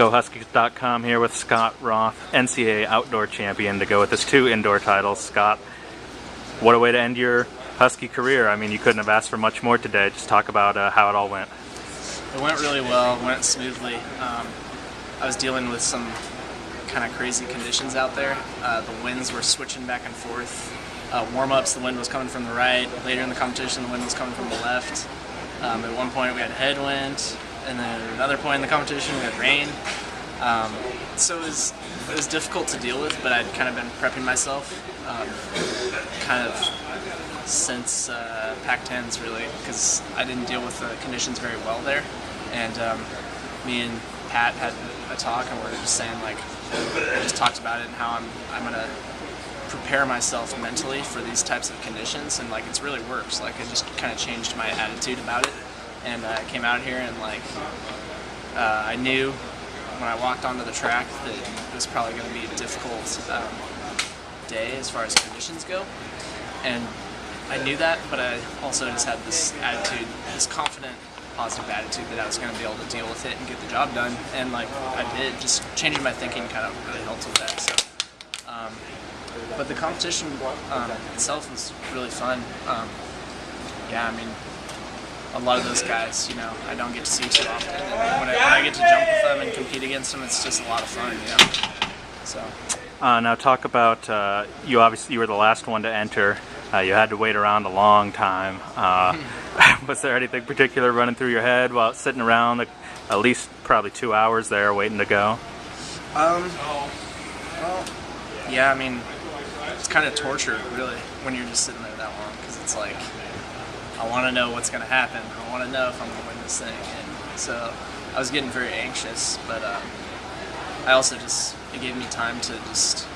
GoHuskies.com here with Scott Roth, NCAA outdoor champion, to go with his 2 indoor titles. Scott, what a way to end your Husky career. I mean, you couldn't have asked for much more today. Just talk about how it all went. It went really well, it went smoothly. I was dealing with some kind of crazy conditions out there. The winds were switching back and forth. Warm-ups, the wind was coming from the right. Later in the competition, the wind was coming from the left. At one point we had headwind, and then at another point in the competition we had rain. So it was difficult to deal with, but I'd kind of been prepping myself kind of since Pac-10s really, because I didn't deal with the conditions very well there. And me and Pat had a talk, and we were just saying, like, we just talked about it and how I'm gonna prepare myself mentally for these types of conditions, and like it's really works. Like, it just kind of changed my attitude about it, and I came out here and like I knew when I walked onto the track that it was probably going to be a difficult day as far as conditions go, and I knew that, but I also just had this attitude, this confident, positive attitude that I was going to be able to deal with it and get the job done, and like I did. Just changing my thinking kind of really helped with that. So but the competition itself was really fun. Yeah, I mean, a lot of those guys, you know, I don't get to see too often, and when I get to jump with them and compete against them, it's just a lot of fun, you know. So now talk about you were the last one to enter. You had to wait around a long time. Was there anything particular running through your head while sitting around at least probably 2 hours there waiting to go? Well, yeah, I mean, it's kind of torture, really, when you're just sitting there that long, because it's like, I want to know what's going to happen. I want to know if I'm going to win this thing. And so I was getting very anxious, but I also just, it gave me time to just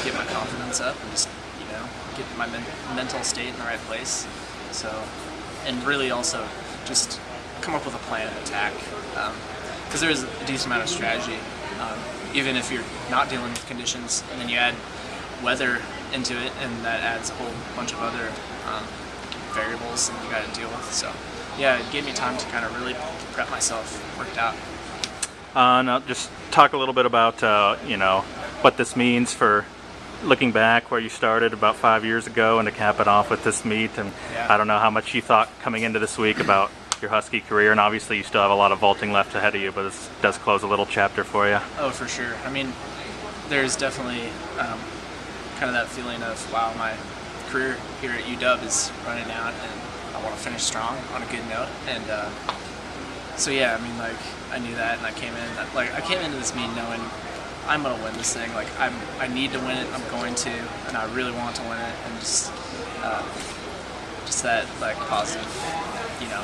get my confidence up and just, you know, get my mental state in the right place. So, and really also just come up with a plan of attack, because there is a decent amount of strategy, even if you're not dealing with conditions, and then you add weather into it, and that adds a whole bunch of other variables that you got to deal with. So yeah, it gave me time to kind of really prep myself. Worked out. Now just talk a little bit about you know, what this means for looking back where you started about 5 years ago, and to cap it off with this meet. And yeah. I don't know how much you thought coming into this week about your Husky career, and obviously you still have a lot of vaulting left ahead of you, but this does close a little chapter for you. Oh, for sure. I mean, there's definitely kind of that feeling of, wow, my career here at UW is running out, and I want to finish strong on a good note. And so yeah, I mean, like, I knew that, and I came into this meet knowing I'm gonna win this thing. Like, I need to win it. I'm going to, and I really want to win it. And just that like positive, you know,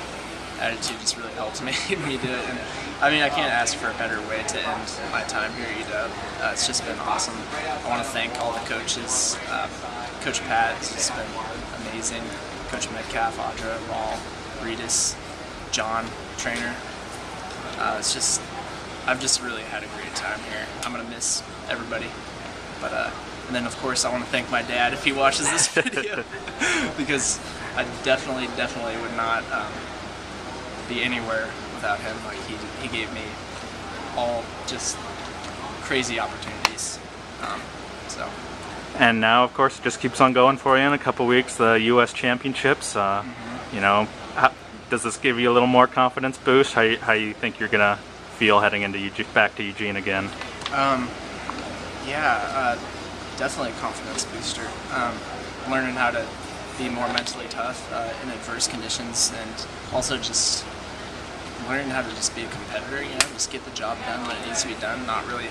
attitude just really helped me do it. And I mean, I can't ask for a better way to end my time here at UW. It's just been awesome. I want to thank all the coaches. Coach Pat has just been amazing. Coach Metcalf, Audra, Raul, Reedus, John, trainer. I've just really had a great time here. I'm gonna miss everybody, but and then of course I want to thank my dad if he watches this video, because I definitely would not be anywhere without him. Like, he gave me all just crazy opportunities. So. And now, of course, it just keeps on going for you in a couple weeks. The U.S. Championships. You know, does this give you a little more confidence boost? How you think you're gonna feel heading into back to Eugene again? Yeah, definitely a confidence booster. Learning how to be more mentally tough in adverse conditions, and also just learning how to just be a competitor, you know, just get the job done when it needs to be done, not really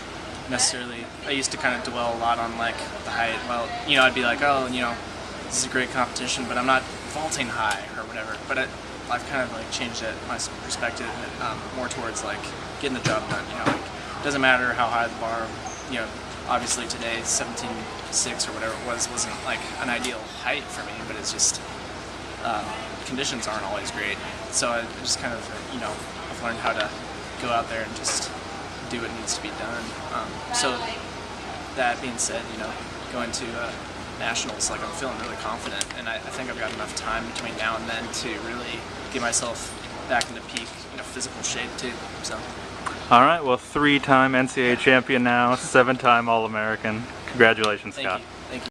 necessarily. I used to kind of dwell a lot on like the height. Well, you know, I'd be like, oh, you know, this is a great competition, but I'm not vaulting high or whatever. But I've kind of like changed my perspective more towards like getting the job done. You know, like, it doesn't matter how high the bar. You know, obviously today 17.6 or whatever it was wasn't like an ideal height for me, but it's just conditions aren't always great. So I just kind of, you know, I've learned how to go out there and just do what needs to be done. So that being said, you know, going to nationals, like, I'm feeling really confident, and I think I've got enough time between now and then to really get myself back into peak, you know, physical shape too. So. All right, well, 3-time NCAA champion now, 7-time All-American. Congratulations, Thank Scott. you.